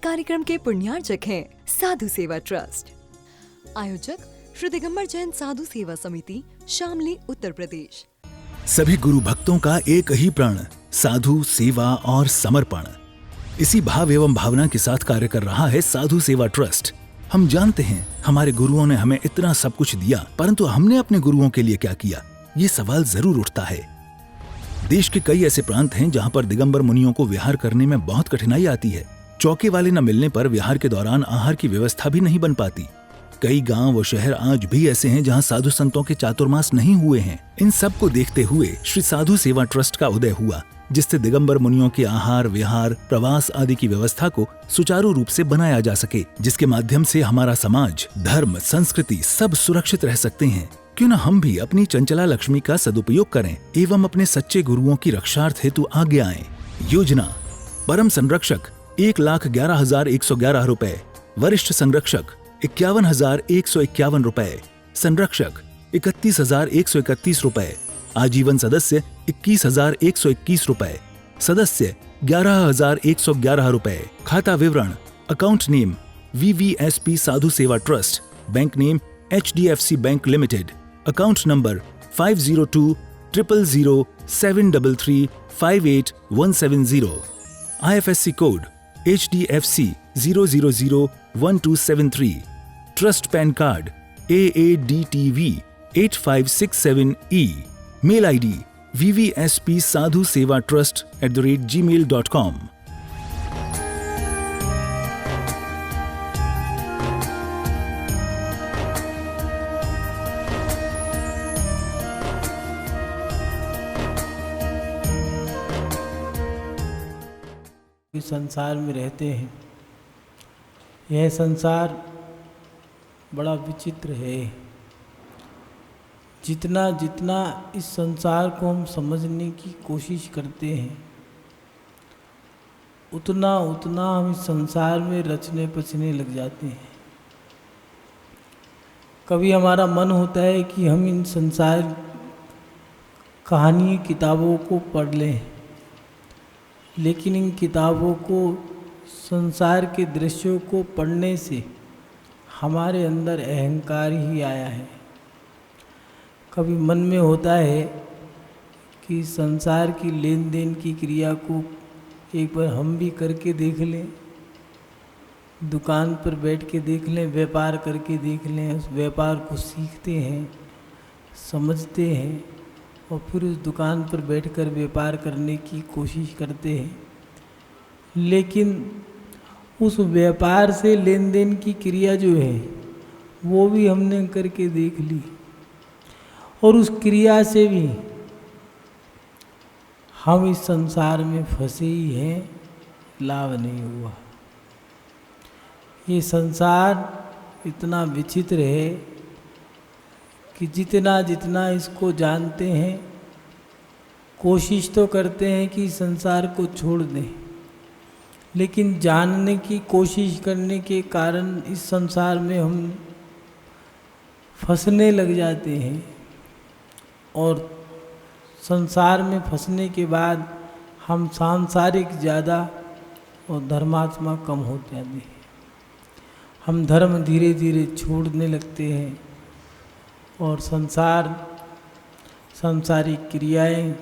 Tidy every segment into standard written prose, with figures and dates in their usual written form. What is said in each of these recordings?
कार्यक्रम के पुण्यार्चक हैं साधु सेवा ट्रस्ट। आयोजक श्री दिगंबर जैन साधु सेवा समिति, शामली, उत्तर प्रदेश। सभी गुरु भक्तों का एक ही प्रण, साधु सेवा और समर्पण। इसी भाव एवं भावना के साथ कार्य कर रहा है साधु सेवा ट्रस्ट। हम जानते हैं हमारे गुरुओं ने हमें इतना सब कुछ दिया, परंतु हमने अपने गुरुओं के लिए क्या किया, ये सवाल जरूर उठता है। देश के कई ऐसे प्रांत हैं जहां पर दिगंबर मुनियों को विहार करने में बहुत कठिनाई आती है। चौके वाले न मिलने पर विहार के दौरान आहार की व्यवस्था भी नहीं बन पाती। कई गांव व शहर आज भी ऐसे हैं जहां साधु संतों के चातुर्मास नहीं हुए हैं। इन सब को देखते हुए श्री साधु सेवा ट्रस्ट का उदय हुआ, जिससे दिगंबर मुनियों के आहार, विहार, प्रवास आदि की व्यवस्था को सुचारू रूप से बनाया जा सके, जिसके माध्यम से हमारा समाज, धर्म, संस्कृति सब सुरक्षित रह सकते हैं। क्यों न हम भी अपनी चंचला लक्ष्मी का सदुपयोग करें एवं अपने सच्चे गुरुओं की रक्षार्थ हेतु आगे आएं। योजना: परम संरक्षक 1,11,111 रुपए, वरिष्ठ संरक्षक 51,151 रुपए, संरक्षक 31,131 रुपए, आजीवन सदस्य 21,121 रुपए, सदस्य 11,111 रुपए। खाता विवरण: account name VVSP Sadhu Seva trust, bank name HDFC bank limited, account number 50200073358170, IFSC code HDFC 0001273, trust PAN card AADTV 8567E, mail ID vvspsadhusevatrust@gmail.com। इस संसार में रहते हैं, यह संसार बड़ा विचित्र है। जितना जितना इस संसार को हम समझने की कोशिश करते हैं, उतना उतना हम इस संसार में रचने पचने लग जाते हैं। कभी हमारा मन होता है कि हम इन संसार कहानी किताबों को पढ़ लें, लेकिन इन किताबों को, संसार के दृश्यों को पढ़ने से हमारे अंदर अहंकार ही आया है। कभी मन में होता है कि संसार की लेन देन की क्रिया को एक बार हम भी करके देख लें, दुकान पर बैठ के देख लें, व्यापार करके देख लें। उस व्यापार को सीखते हैं, समझते हैं और फिर उस दुकान पर बैठकर व्यापार करने की कोशिश करते हैं। लेकिन उस व्यापार से लेन देन की क्रिया जो है वो भी हमने करके देख ली, और उस क्रिया से भी हम इस संसार में फंसे ही हैं, लाभ नहीं हुआ। ये संसार इतना विचित्र है कि जितना जितना इसको जानते हैं, कोशिश तो करते हैं कि संसार को छोड़ दें, लेकिन जानने की कोशिश करने के कारण इस संसार में हम फंसने लग जाते हैं, और संसार में फंसने के बाद हम सांसारिक ज़्यादा और धर्मात्मा कम होते जाते हैं। हम धर्म धीरे धीरे छोड़ने लगते हैं और सांसारिक क्रियाएं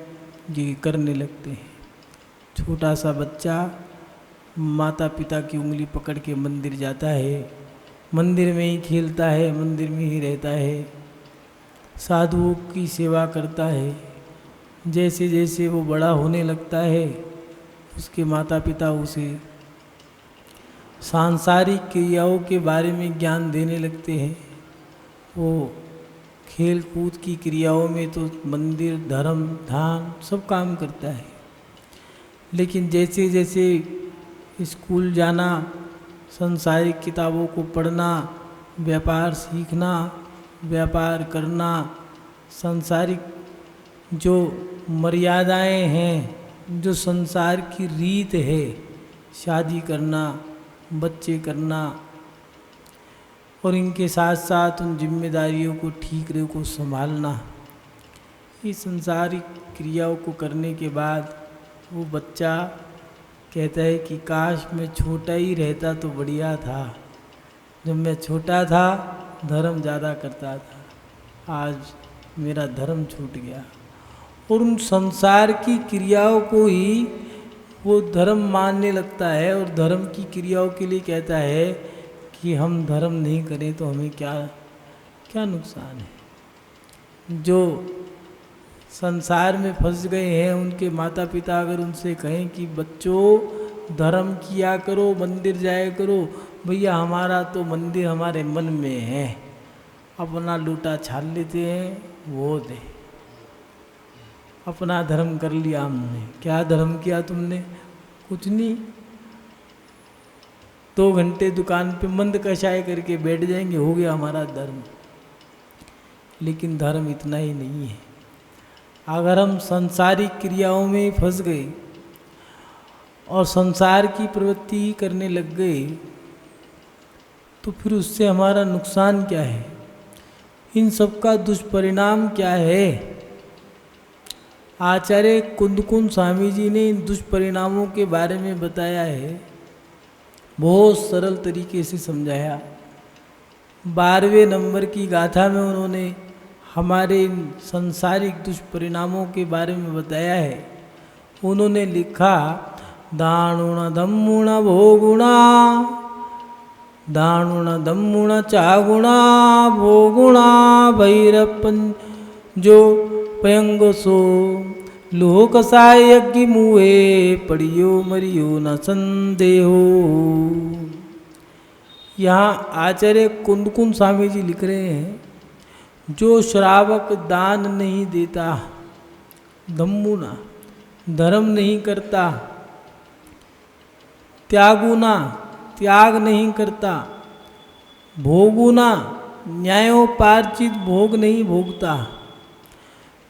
ये करने लगते हैं। छोटा सा बच्चा माता पिता की उंगली पकड़ के मंदिर जाता है, मंदिर में ही खेलता है, मंदिर में ही रहता है, साधुओं की सेवा करता है। जैसे जैसे वो बड़ा होने लगता है, उसके माता पिता उसे सांसारिक क्रियाओं के बारे में ज्ञान देने लगते हैं। वो खेल कूद की क्रियाओं में तो मंदिर, धर्म, ध्यान सब काम करता है, लेकिन जैसे जैसे स्कूल जाना, सांसारिक किताबों को पढ़ना, व्यापार सीखना, व्यापार करना, सांसारिक जो मर्यादाएं हैं, जो संसार की रीत है, शादी करना, बच्चे करना, और इनके साथ साथ उन जिम्मेदारियों को ठीक को संभालना, ये सांसारिक क्रियाओं को करने के बाद वो बच्चा कहता है कि काश मैं छोटा ही रहता तो बढ़िया था। जब मैं छोटा था धर्म ज़्यादा करता था, आज मेरा धर्म छूट गया। और उन संसार की क्रियाओं को ही वो धर्म मानने लगता है और धर्म की क्रियाओं के लिए कहता है कि हम धर्म नहीं करें तो हमें क्या क्या नुकसान है। जो संसार में फंस गए हैं उनके माता पिता अगर उनसे कहें कि बच्चों धर्म किया करो, मंदिर जाया करो, भैया हमारा तो मंदिर हमारे मन में है, अपना लूटा छाल लेते हैं, वो दे अपना धर्म कर लिया हमने। क्या धर्म किया तुमने? कुछ नहीं, 2 घंटे दुकान पे मंद कषाय करके बैठ जाएंगे, हो गया हमारा धर्म। लेकिन धर्म इतना ही नहीं है। अगर हम संसारिक क्रियाओं में फंस गए और संसार की प्रवृत्ति करने लग गए तो फिर उससे हमारा नुकसान क्या है, इन सब का दुष्परिणाम क्या है। आचार्य कुंदकुंद स्वामी जी ने इन दुष्परिणामों के बारे में बताया है, बहुत सरल तरीके से समझाया। 12वें नंबर की गाथा में उन्होंने हमारे इन सांसारिक दुष्परिणामों के बारे में बताया है। उन्होंने लिखा, दाणुण दम्मुण भोगुणा, दाणुण दम्मुण चागुणा भोगुणा भैरपन जो पयंगसो लोक सायज्ञ मुए पड़ियो मरियो न संदेहो। यहाँ आचार्य कुंदकुंद स्वामी जी लिख रहे हैं, जो श्रावक दान नहीं देता, दम्मुना धर्म नहीं करता, त्यागुना त्याग नहीं करता, भोगुना न्यायोपार्जित भोग नहीं भोगता,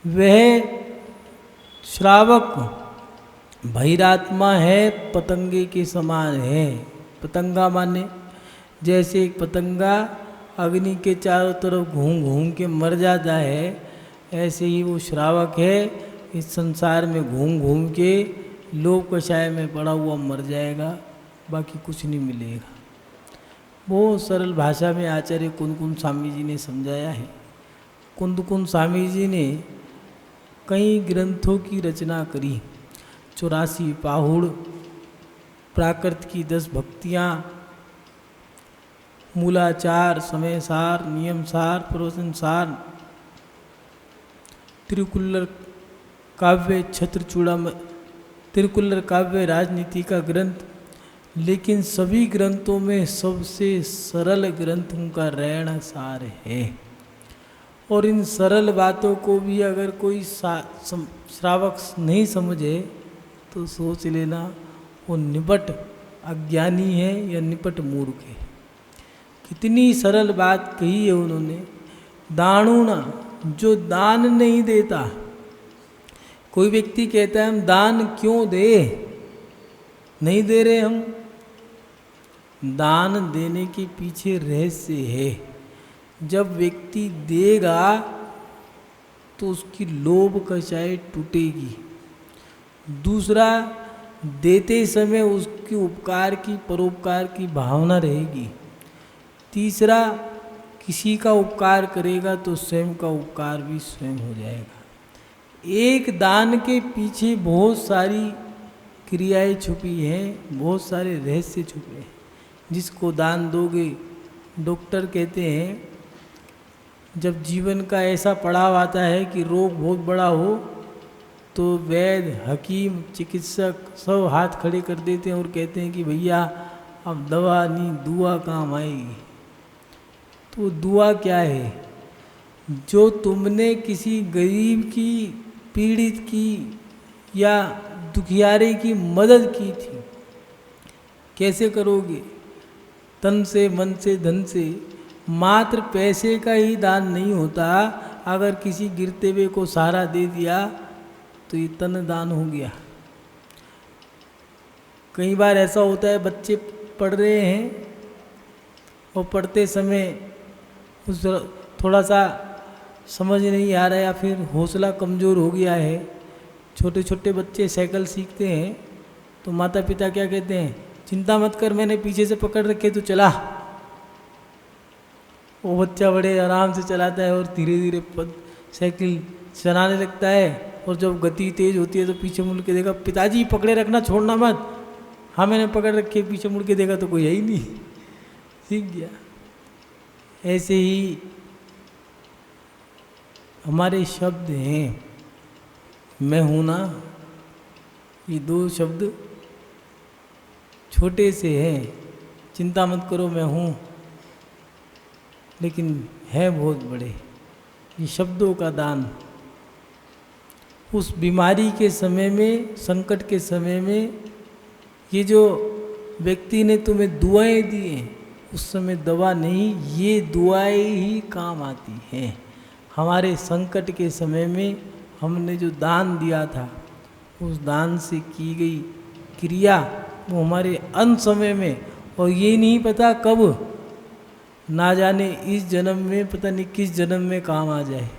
वह श्रावक भैरात्मा है, पतंगे के समान है। पतंगा माने जैसे एक पतंगा अग्नि के चारों तरफ घूम घूम के मर जाता है, ऐसे ही वो श्रावक है, इस संसार में घूम घूम के लोक कषाय में पड़ा हुआ मर जाएगा, बाकी कुछ नहीं मिलेगा। बहुत सरल भाषा में आचार्य कुंदकुंद स्वामी जी ने समझाया है। कुंदकुंद स्वामी जी ने कई ग्रंथों की रचना करी, 84 पाहुड़, प्राकृत की 10 भक्तियाँ, मूलाचार, समय सार, नियम सार, प्रवचन सार, तिरुकुल्लर काव्य, छत्रचूड़ामणि, तिरुकुल्लर काव्य राजनीति का ग्रंथ। लेकिन सभी ग्रंथों में सबसे सरल ग्रंथ उनका रैण सार है। और इन सरल बातों को भी अगर कोई श्रावक नहीं समझे तो सोच लेना वो निपट अज्ञानी है या निपट मूर्ख है। कितनी सरल बात कही है उन्होंने। दाणुना, जो दान नहीं देता। कोई व्यक्ति कहता है हम दान क्यों दे, नहीं दे रहे हम। दान देने के पीछे रहस्य है। जब व्यक्ति देगा तो उसकी लोभ कषाय टूटेगी। दूसरा, देते समय उसकी उपकार की, परोपकार की भावना रहेगी। तीसरा, किसी का उपकार करेगा तो स्वयं का उपकार भी स्वयं हो जाएगा। एक दान के पीछे बहुत सारी क्रियाएं छुपी हैं, बहुत सारे रहस्य छुपे हैं। जिसको दान दोगे, डॉक्टर कहते हैं जब जीवन का ऐसा पड़ाव आता है कि रोग बहुत बड़ा हो तो वैद्य, हकीम, चिकित्सक सब हाथ खड़े कर देते हैं और कहते हैं कि भैया अब दवा नहीं, दुआ काम आएगी। तो दुआ क्या है? जो तुमने किसी गरीब की, पीड़ित की या दुखियारे की मदद की थी, कैसे करोगे? तन से, मन से, धन से। मात्र पैसे का ही दान नहीं होता। अगर किसी गिरते हुए को सहारा दे दिया तो ये तन दान हो गया। कई बार ऐसा होता है, बच्चे पढ़ रहे हैं और पढ़ते समय उस थोड़ा सा समझ नहीं आ रहा है या फिर हौसला कमज़ोर हो गया है। छोटे छोटे बच्चे साइकिल सीखते हैं तो माता पिता क्या कहते हैं, चिंता मत कर, मैंने पीछे से पकड़ रखे, तो चला। वो बच्चा बड़े आराम से चलाता है और धीरे धीरे साइकिल चलाने लगता है, और जब गति तेज होती है तो पीछे मुड़ के देखा, पिताजी पकड़े रखना, छोड़ना मत। हाँ मैंने पकड़ रखे, पीछे मुड़ के देखा तो कोई है ही नहीं, सीख गया। ऐसे ही हमारे शब्द हैं, मैं हूँ ना, ये दो शब्द छोटे से हैं, चिंता मत करो मैं हूँ, लेकिन है बहुत बड़े। ये शब्दों का दान उस बीमारी के समय में, संकट के समय में, ये जो व्यक्ति ने तुम्हें दुआएं दी हैं, उस समय दवा नहीं, ये दुआएं ही काम आती हैं। हमारे संकट के समय में हमने जो दान दिया था, उस दान से की गई क्रिया वो हमारे अंत समय में, और ये नहीं पता कब, ना जाने इस जन्म में, पता नहीं किस जन्म में काम आ जाए।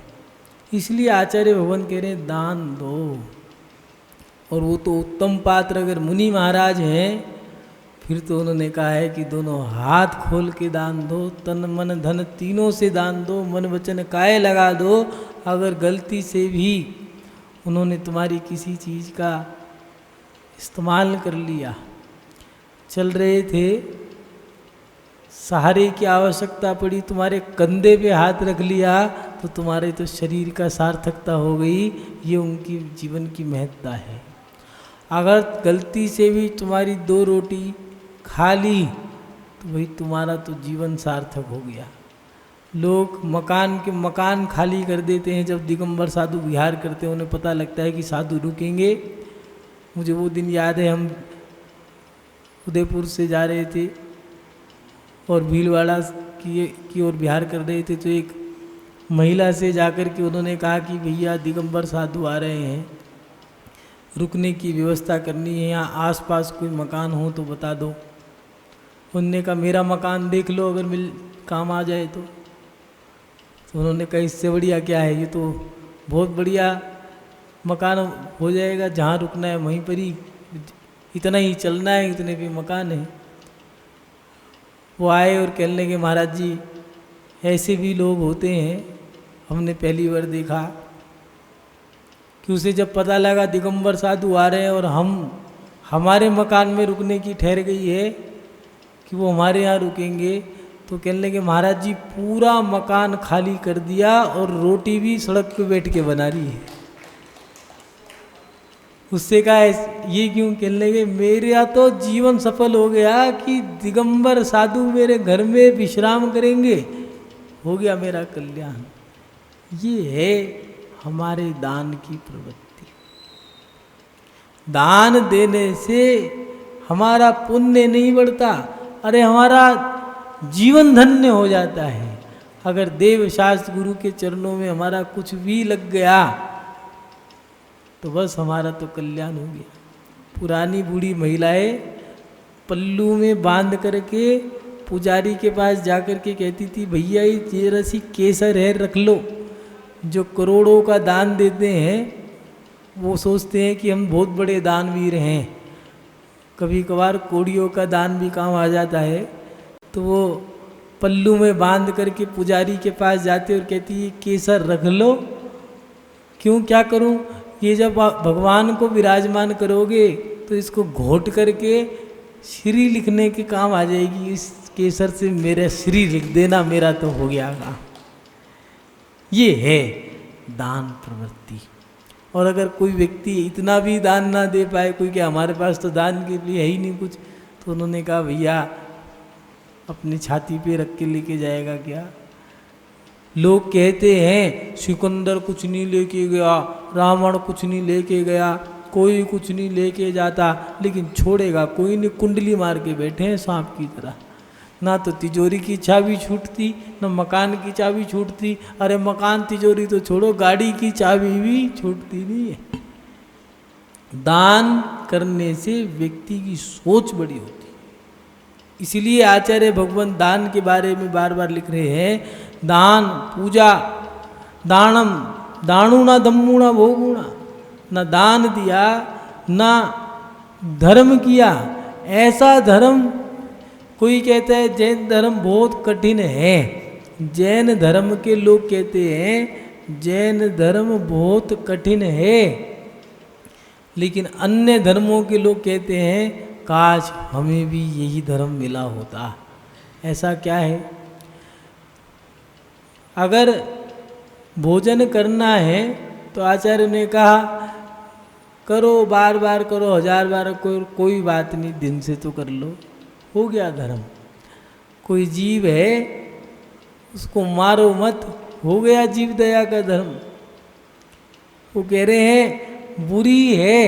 इसलिए आचार्य भगवान कह रहे हैं दान दो। और वो तो उत्तम पात्र अगर मुनि महाराज हैं, फिर तो उन्होंने कहा है कि दोनों हाथ खोल के दान दो, तन मन धन तीनों से दान दो, मन वचन काये लगा दो। अगर गलती से भी उन्होंने तुम्हारी किसी चीज़ का इस्तेमाल कर लिया, चल रहे थे, सहारे की आवश्यकता पड़ी, तुम्हारे कंधे पे हाथ रख लिया, तो तुम्हारे तो शरीर का सार्थकता हो गई। ये उनकी जीवन की महत्ता है। अगर गलती से भी तुम्हारी 2 रोटी खा ली, तो भाई तुम्हारा तो जीवन सार्थक हो गया। लोग मकान खाली कर देते हैं जब दिगंबर साधु विहार करते हैं, उन्हें पता लगता है कि साधु रुकेंगे। मुझे वो दिन याद है, हम उदयपुर से जा रहे थे और भीलवाड़ा की ओर विहार कर रहे थे, तो एक महिला से जाकर के उन्होंने कहा कि भैया दिगंबर साधु आ रहे हैं, रुकने की व्यवस्था करनी है, यहाँ आसपास कोई मकान हो तो बता दो। उनने कहा मेरा मकान देख लो, अगर मिल काम आ जाए तो उन्होंने कहा इससे बढ़िया क्या है, ये तो बहुत बढ़िया मकान हो जाएगा, जहाँ रुकना है वहीं पर ही, इतना ही चलना है, इतने भी मकान है। वो आए और कहने लगे महाराज जी ऐसे भी लोग होते हैं, हमने पहली बार देखा कि उसे जब पता लगा दिगंबर साधु आ रहे हैं और हमारे मकान में रुकने की ठहर गई है कि वो हमारे यहाँ रुकेंगे, तो कहने लगे महाराज जी पूरा मकान खाली कर दिया और रोटी भी सड़क पे बैठ के बना रही है। उससे कहा ये क्यों? कहने लगे मेरा तो जीवन सफल हो गया कि दिगंबर साधु मेरे घर में विश्राम करेंगे, हो गया मेरा कल्याण। ये है हमारे दान की प्रवृत्ति। दान देने से हमारा पुण्य नहीं बढ़ता, अरे हमारा जीवन धन्य हो जाता है। अगर देव शास्त्र गुरु के चरणों में हमारा कुछ भी लग गया तो बस हमारा तो कल्याण हो गया। पुरानी बूढ़ी महिलाएं पल्लू में बांध करके पुजारी के पास जाकर के कहती थी भैया ये रसी केसर है रख लो। जो करोड़ों का दान देते हैं वो सोचते हैं कि हम बहुत बड़े दानवीर हैं। कभी कभार कोड़ियों का दान भी काम आ जाता है, तो वो पल्लू में बांध करके पुजारी के पास जाते और कहती है केसर रख लो। क्यों, क्या करूं? ये जब आप भगवान को विराजमान करोगे तो इसको घोट करके श्री लिखने के काम आ जाएगी। इस केसर से मेरा श्री लिख देना, मेरा तो हो गया काम। ये है दान प्रवृत्ति। और अगर कोई व्यक्ति इतना भी दान ना दे पाए, कोई कि हमारे पास तो दान के लिए है ही नहीं कुछ, तो उन्होंने कहा भैया अपनी छाती पे रख के लेके जाएगा क्या? लोग कहते हैं सिकंदर कुछ नहीं लेके गया, रावण कुछ नहीं लेके गया, कोई कुछ नहीं लेके जाता, लेकिन छोड़ेगा कोई नहीं। कुंडली मार के बैठे हैं सांप की तरह। ना तो तिजोरी की चाबी छूटती, ना मकान की चाबी छूटती। अरे मकान तिजोरी तो छोड़ो, गाड़ी की चाबी भी छूटती नहीं है। दान करने से व्यक्ति की सोच बड़ी होती है। इसीलिए आचार्य भगवान दान के बारे में बार बार लिख रहे हैं, दान पूजा दानम दाणु ना दम्मुणा भोगुणा। न दान दिया, ना धर्म किया। ऐसा धर्म, कोई कहता है जैन धर्म बहुत कठिन है, जैन धर्म के लोग कहते हैं जैन धर्म बहुत कठिन है, लेकिन अन्य धर्मों के लोग कहते हैं काश हमें भी यही धर्म मिला होता। ऐसा क्या है? अगर भोजन करना है तो आचार्य ने कहा करो, बार बार करो, 1000 बार, कोई बात नहीं, दिन से तो कर लो, हो गया धर्म। कोई जीव है उसको मारो मत, हो गया जीव दया का धर्म। वो कह रहे हैं बुरी है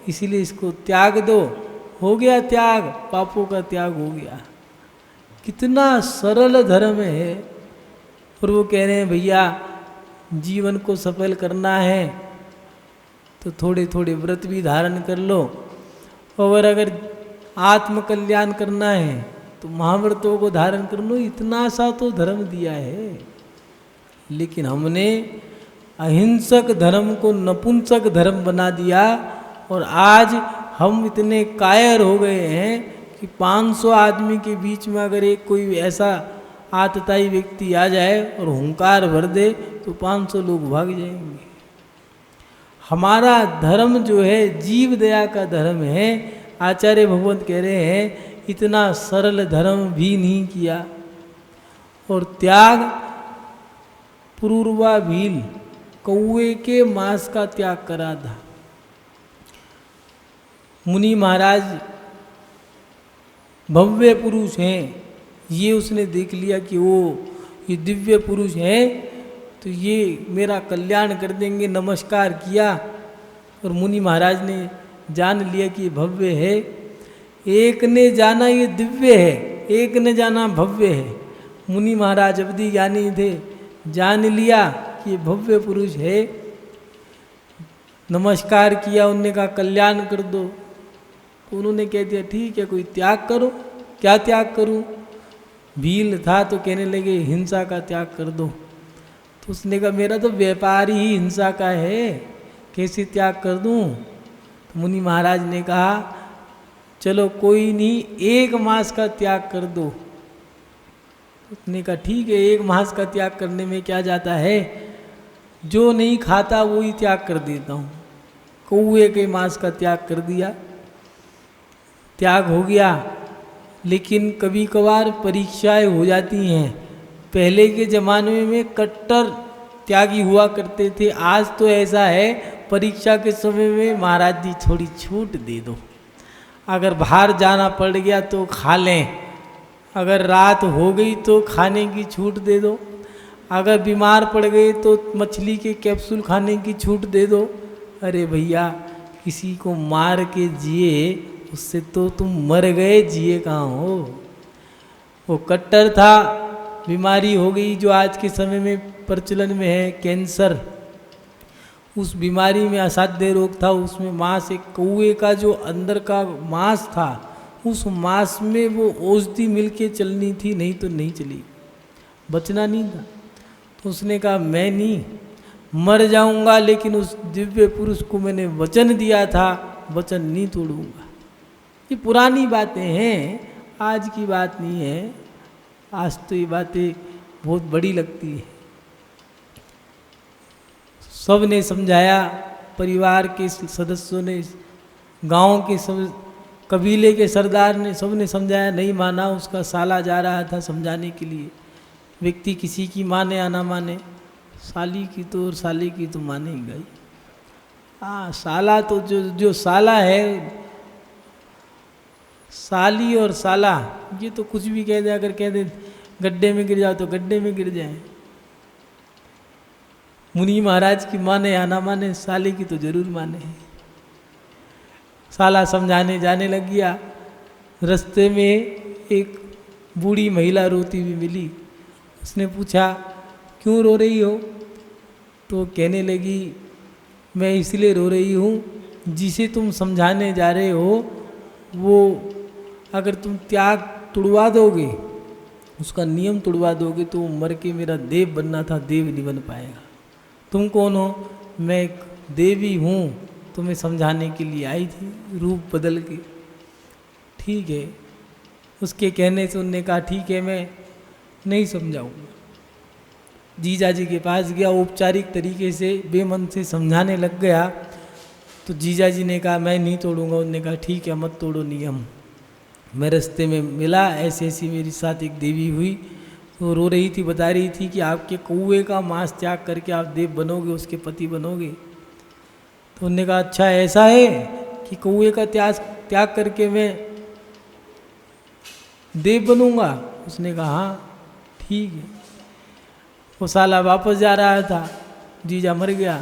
इसीलिए इसको त्याग दो, हो गया त्याग, पापों का त्याग हो गया। कितना सरल धर्म है। और वो कह रहे हैं भैया जीवन को सफल करना है तो थोड़े थोड़े व्रत भी धारण कर लो, और अगर आत्म कल्याण करना है तो महाव्रतों को धारण कर लो। इतना सा तो धर्म दिया है, लेकिन हमने अहिंसक धर्म को नपुंसक धर्म बना दिया। और आज हम इतने कायर हो गए हैं कि 500 आदमी के बीच में अगर एक कोई ऐसा आतताई व्यक्ति आ जाए और हुंकार भर दे तो 500 लोग भाग जाएंगे। हमारा धर्म जो है जीव दया का धर्म है। आचार्य भगवत कह रहे हैं इतना सरल धर्म भी नहीं किया। और त्याग, पूर्वा भील कौए के मांस का त्याग करा था। मुनि महाराज भव्य पुरुष हैं, ये उसने देख लिया कि वो ये दिव्य पुरुष हैं तो ये मेरा कल्याण कर देंगे, नमस्कार किया। और मुनि महाराज ने जान लिया कि ये भव्य है। एक ने जाना ये दिव्य है, एक ने जाना भव्य है। मुनि महाराज अवधि ज्ञानी थे, जान लिया कि ये भव्य पुरुष है, नमस्कार किया। उन्होंने कहा कल्याण कर दो, तो उन्होंने कह दिया ठीक है कोई त्याग करो। क्या त्याग करूं? भील था तो कहने लगे हिंसा का त्याग कर दो। तो उसने कहा मेरा तो व्यापार ही हिंसा का है, कैसे त्याग कर दूं? तो मुनि महाराज ने कहा चलो कोई नहीं, 1 मास का त्याग कर दो। उसने कहा ठीक है, 1 मास का त्याग करने में क्या जाता है, जो नहीं खाता वो ही त्याग कर देता हूँ। कौए के मांस का त्याग कर दिया, त्याग हो गया। लेकिन कभी कभार परीक्षाएं हो जाती हैं। पहले के ज़माने में कट्टर त्यागी हुआ करते थे, आज तो ऐसा है परीक्षा के समय में महाराज जी थोड़ी छूट दे दो, अगर बाहर जाना पड़ गया तो खा लें, अगर रात हो गई तो खाने की छूट दे दो, अगर बीमार पड़ गए तो मछली के कैप्सूल खाने की छूट दे दो। अरे भैया किसी को मार के जिए उससे तो तुम मर गए, जिए कहाँ हो। वो कट्टर था, बीमारी हो गई जो आज के समय में प्रचलन में है कैंसर, उस बीमारी में असाध्य रोग था। उसमें मांस, एक कौए का जो अंदर का मांस था उस मांस में वो औषधि मिल के चलनी थी, नहीं तो नहीं चली, बचना नहीं था। तो उसने कहा मैं नहीं, मर जाऊंगा लेकिन उस दिव्य पुरुष को मैंने वचन दिया था, वचन नहीं तोड़ूंगा। ये पुरानी बातें हैं, आज की बात नहीं है। आज तो ये बातें बहुत बड़ी लगती है। सब ने समझाया, परिवार के सदस्यों ने, गांव के सब, कबीले के सरदार ने, सब ने समझाया, नहीं माना। उसका साला जा रहा था समझाने के लिए। व्यक्ति किसी की माने या ना माने, साली की तो और साली की तो माने ही गई। हाँ, साला तो जो साला है, साली और साला ये तो कुछ भी कह दे, अगर कह दे गड्ढे में गिर जाओ तो गड्ढे में गिर जाए। मुनि महाराज की माने या ना माने, साले की तो जरूर माने। साला समझाने जाने लग गया। रास्ते में एक बूढ़ी महिला रोती हुई मिली। उसने पूछा क्यों रो रही हो? तो कहने लगी मैं इसलिए रो रही हूँ, जिसे तुम समझाने जा रहे हो वो अगर तुम त्याग तुड़वा दोगे, उसका नियम तुड़वा दोगे तो मर के मेरा देव बनना था, देव नहीं बन पाएगा। तुम कौन हो? मैं एक देवी हूँ, तुम्हें समझाने के लिए आई थी, रूप बदल के। ठीक है, उसके कहने से उनने कहा ठीक है मैं नहीं समझाऊंगा। जीजा जी के पास गया, औपचारिक तरीके से बेमन से समझाने लग गया, तो जीजा जी ने कहा मैं नहीं तोड़ूंगा। उनने कहा ठीक है मत तोड़ो नियम। मैं रास्ते में मिला, ऐसी ऐसी मेरे साथ एक देवी हुई, तो रो रही थी, बता रही थी कि आपके कौवे का मांस त्याग करके आप देव बनोगे, उसके पति बनोगे। तो उनने कहा अच्छा ऐसा है कि कौवे का त्याग करके मैं देव बनूंगा? उसने कहा हाँ ठीक है। वो साला वापस जा रहा था, जीजा मर गया,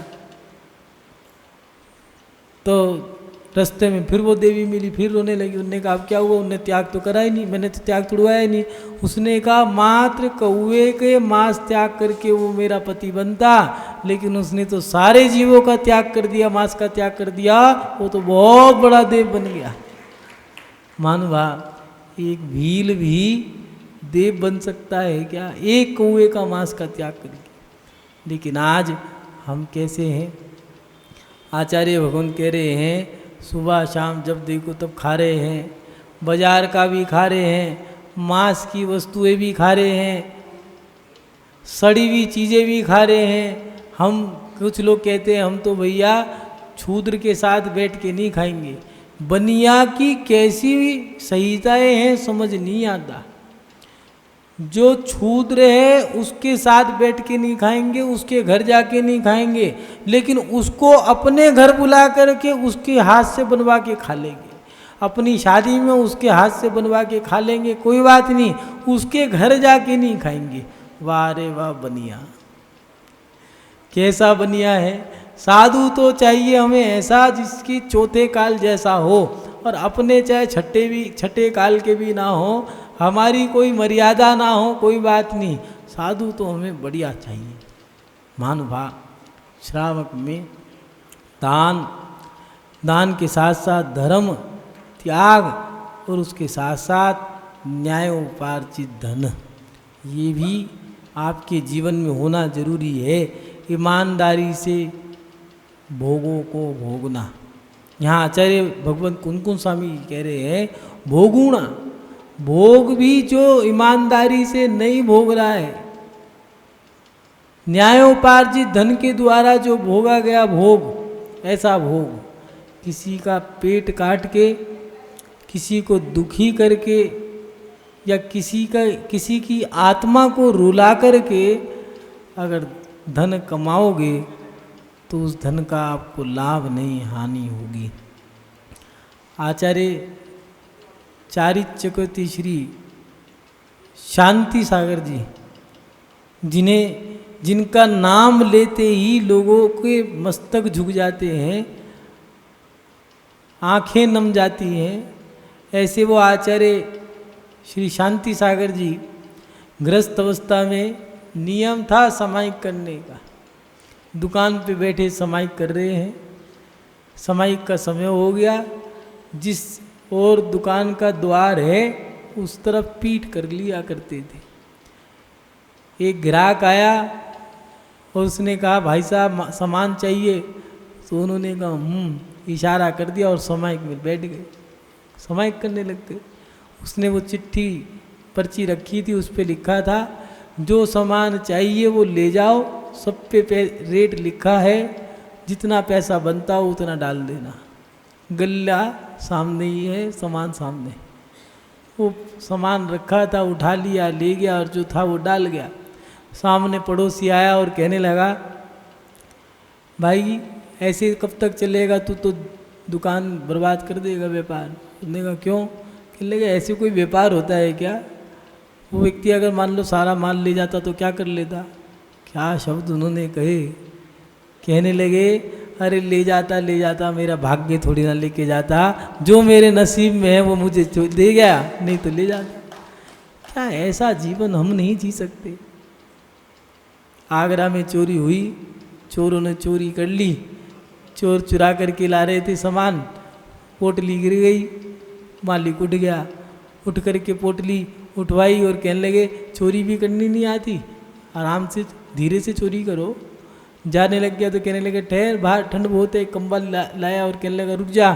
तो रास्ते में फिर वो देवी मिली, फिर रोने लगी। उनने कहा अब क्या हुआ? उनने त्याग तो करा ही नहीं, मैंने तो त्याग तुड़वाया ही नहीं। उसने कहा मात्र कौवे के मांस त्याग करके वो मेरा पति बनता, लेकिन उसने तो सारे जीवों का त्याग कर दिया, मांस का त्याग कर दिया, वो तो बहुत बड़ा देव बन गया। मानो भाव एक भील भी देव बन सकता है क्या, एक कौवे का मांस का त्याग करके? लेकिन आज हम कैसे हैं? आचार्य भगवान कह रहे हैं सुबह शाम जब देखो तब खा रहे हैं, बाजार का भी खा रहे हैं, मांस की वस्तुएं भी खा रहे हैं, सड़ी हुई चीज़ें भी खा रहे हैं। हम कुछ लोग कहते हैं हम तो भैया शूद्र के साथ बैठ के नहीं खाएंगे। बनिया की कैसी संहिताएं हैं समझ नहीं आता। जो शूद्र है उसके साथ बैठ के नहीं खाएंगे, उसके घर जाके नहीं खाएंगे, लेकिन उसको अपने घर बुला करके उसके हाथ से बनवा के खा लेंगे। अपनी शादी में उसके हाथ से बनवा के खा लेंगे, कोई बात नहीं, उसके घर जाके नहीं खाएंगे। वाह रे वाह बनिया, कैसा बनिया है। साधु तो चाहिए हमें ऐसा जिसकी चौथे काल जैसा हो, और अपने चाहे छठे काल के भी ना हो, हमारी कोई मर्यादा ना हो, कोई बात नहीं, साधु तो हमें बढ़िया चाहिए। महानुभाव श्रावक में दान के साथ साथ धर्म त्याग, और उसके साथ साथ न्यायोपार्जित धन, ये भी आपके जीवन में होना जरूरी है। ईमानदारी से भोगों को भोगना। यहाँ आचार्य भगवान कुनकुन स्वामी कह रहे हैं भोगुणा, भोग भी जो ईमानदारी से नहीं भोग रहा है, न्यायोपार्जित धन के द्वारा जो भोगा गया भोग, ऐसा भोग किसी का पेट काट के, किसी को दुखी करके, या किसी की आत्मा को रुला करके अगर धन कमाओगे तो उस धन का आपको लाभ नहीं हानि होगी। आचार्य चारिचक्यवती श्री शांति सागर जी, जिनका नाम लेते ही लोगों के मस्तक झुक जाते हैं, आंखें नम जाती हैं, ऐसे वो आचार्य श्री शांति सागर जी गृहस्थ अवस्था में नियम था समाइक करने का, दुकान पे बैठे समाइक कर रहे हैं, समाइक का समय हो गया, जिस और दुकान का द्वार है उस तरफ पीठ कर लिया करते थे। एक ग्राहक आया और उसने कहा भाई साहब सामान चाहिए, तो उन्होंने कहा इशारा कर दिया और समाइक में बैठ गए, समाइक करने लग गए। उसने वो चिट्ठी पर्ची रखी थी, उस पर लिखा था जो सामान चाहिए वो ले जाओ, सब पे रेट लिखा है, जितना पैसा बनता हो उतना डाल देना। गल्ला सामने ही है, सामान सामने। वो सामान रखा था, उठा लिया, ले गया, और जो था वो डाल गया। सामने पड़ोसी आया और कहने लगा भाई ऐसे कब तक चलेगा, तू तो दुकान बर्बाद कर देगा व्यापार। उसने कहा क्यों? कहने लगा ऐसे कोई व्यापार होता है क्या? वो व्यक्ति अगर मान लो सारा माल ले जाता तो क्या कर लेता? क्या शब्द उन्होंने कहे। कहने लगे अरे ले जाता मेरा भाग्य थोड़ी ना लेके जाता, जो मेरे नसीब में है वो मुझे दे गया, नहीं तो ले जाता। क्या ऐसा जीवन हम नहीं जी सकते? आगरा में चोरी हुई, चोरों ने चोरी कर ली, चोर चुरा करके ला रहे थे सामान, पोटली गिर गई, मालिक उठ गया, उठ करके पोटली उठवाई और कहने लगे चोरी भी करनी नहीं आती, आराम से धीरे से चोरी करो, जाने लग गया तो कहने लगे ठहर, बाहर ठंड बहुत है, कंबल लाया और कहने लगा रुक जा,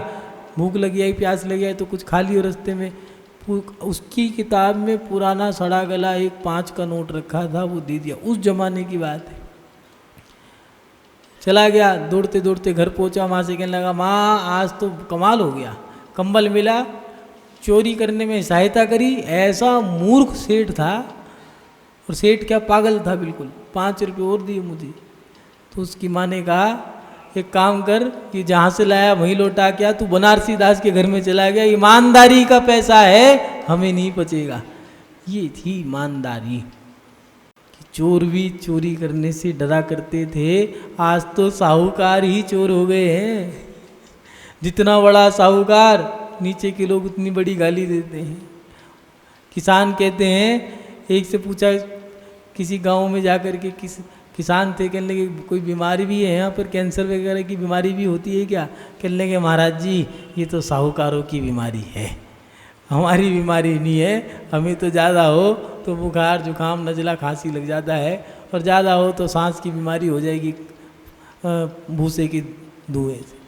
भूख लगी है, प्यास लगी है तो कुछ खा लियो रास्ते में। उसकी किताब में पुराना सड़ा गला एक 5 का नोट रखा था, वो दे दिया। उस जमाने की बात है। चला गया, दौड़ते दौड़ते घर पहुंचा, माँ से कहने लगा माँ आज तो कमाल हो गया, कंबल मिला, चोरी करने में सहायता करी। ऐसा मूर्ख सेठ था, और सेठ क्या पागल था बिल्कुल। 5 रुपये और दिए मुझे। तो उसकी माँ ने कहा एक काम कर कि जहाँ से लाया वहीं लौटा के आ, तू बनारसी दास के घर में चला गया, ईमानदारी का पैसा है, हमें नहीं बचेगा। ये थी ईमानदारी। कि चोर भी चोरी करने से डरा करते थे, आज तो साहूकार ही चोर हो गए हैं। जितना बड़ा साहूकार, नीचे के लोग उतनी बड़ी गाली देते हैं। किसान कहते हैं, एक से पूछा किसी गांव में जाकर के, किसान थे, कहने लगे कोई बीमारी भी है यहाँ पर, कैंसर वगैरह की बीमारी भी होती है क्या? कहने लगे महाराज जी ये तो साहूकारों की बीमारी है, हमारी बीमारी नहीं है। हमें तो ज़्यादा हो तो बुखार जुकाम नज़ला खांसी लग जाता है, और ज़्यादा हो तो सांस की बीमारी हो जाएगी भूसे की धुएं से।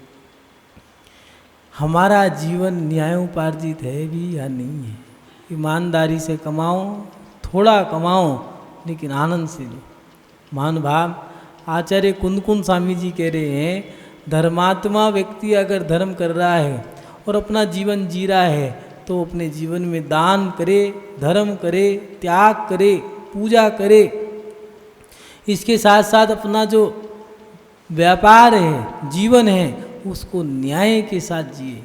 हमारा जीवन न्यायोपार्जित है भी या नहीं है? ईमानदारी से कमाओ, थोड़ा कमाओ, लेकिन आनंद से लो। महानुभाव आचार्य कुंदकुंद स्वामी जी कह रहे हैं, धर्मात्मा व्यक्ति अगर धर्म कर रहा है और अपना जीवन जी रहा है तो अपने जीवन में दान करे, धर्म करे, त्याग करे, पूजा करे। इसके साथ साथ अपना जो व्यापार है, जीवन है, उसको न्याय के साथ जिए।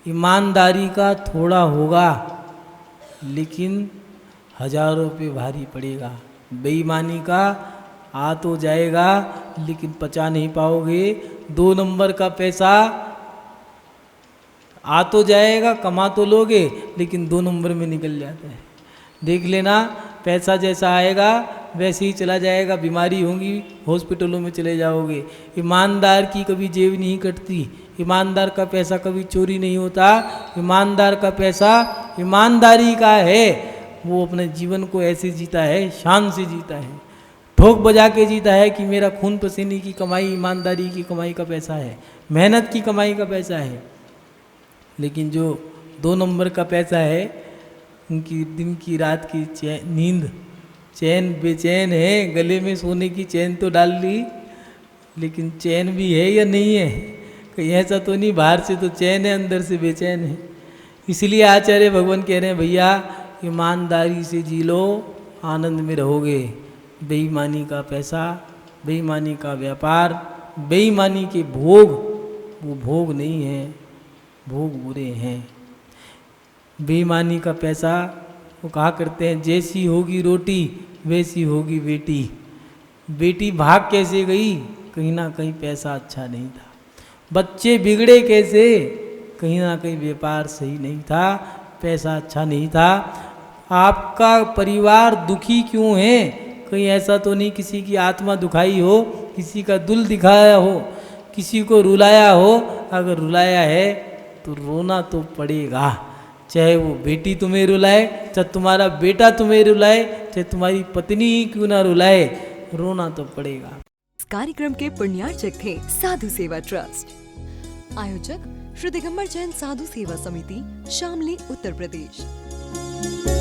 ईमानदारी का थोड़ा होगा लेकिन हजारों पे भारी पड़ेगा। बेईमानी का आ तो जाएगा लेकिन पचा नहीं पाओगे। 2 नंबर का पैसा आ तो जाएगा, कमा तो लोगे, लेकिन 2 नंबर में निकल जाता है। देख लेना, पैसा जैसा आएगा वैसे ही चला जाएगा। बीमारी होगी, हॉस्पिटलों में चले जाओगे। ईमानदार की कभी जेब नहीं कटती, ईमानदार का पैसा कभी चोरी नहीं होता। ईमानदार का पैसा ईमानदारी का है, वो अपने जीवन को ऐसे जीता है, शान से जीता है, ठोक बजा के जीता है कि मेरा खून पसीने की कमाई, ईमानदारी की कमाई का पैसा है, मेहनत की कमाई का पैसा है। लेकिन जो 2 नंबर का पैसा है, उनकी दिन की रात की नींद, चैन बेचैन है। गले में सोने की चैन तो डाल ली, लेकिन चैन भी है या नहीं है? कहीं ऐसा तो नहीं बाहर से तो चैन है, अंदर से बेचैन है। इसलिए आचार्य भगवान कह रहे हैं भैया ईमानदारी से जी लो, आनंद में रहोगे। बेईमानी का पैसा, बेईमानी का व्यापार, बेईमानी के भोग, वो भोग नहीं है, भोग बुरे हैं। बेईमानी का पैसा, वो कहा करते हैं जैसी होगी रोटी वैसी होगी बेटी। बेटी भाग कैसे गई? कहीं ना कहीं पैसा अच्छा नहीं था। बच्चे बिगड़े कैसे? कहीं ना कहीं व्यापार सही नहीं था, पैसा अच्छा नहीं था। आपका परिवार दुखी क्यों है? कहीं ऐसा तो नहीं किसी की आत्मा दुखाई हो, किसी का दिल दिखाया हो, किसी को रुलाया हो? अगर रुलाया है तो रोना तो पड़ेगा, चाहे वो बेटी तुम्हें रुलाए, चाहे तुम्हारा बेटा तुम्हें रुलाए, चाहे तुम्हारी पत्नी ही क्यों ना रुलाए, रोना तो पड़ेगा। इस कार्यक्रम के पुण्यार्चक थे साधु सेवा ट्रस्ट। आयोजक श्री दिगंबर जैन साधु सेवा समिति, शामली, उत्तर प्रदेश।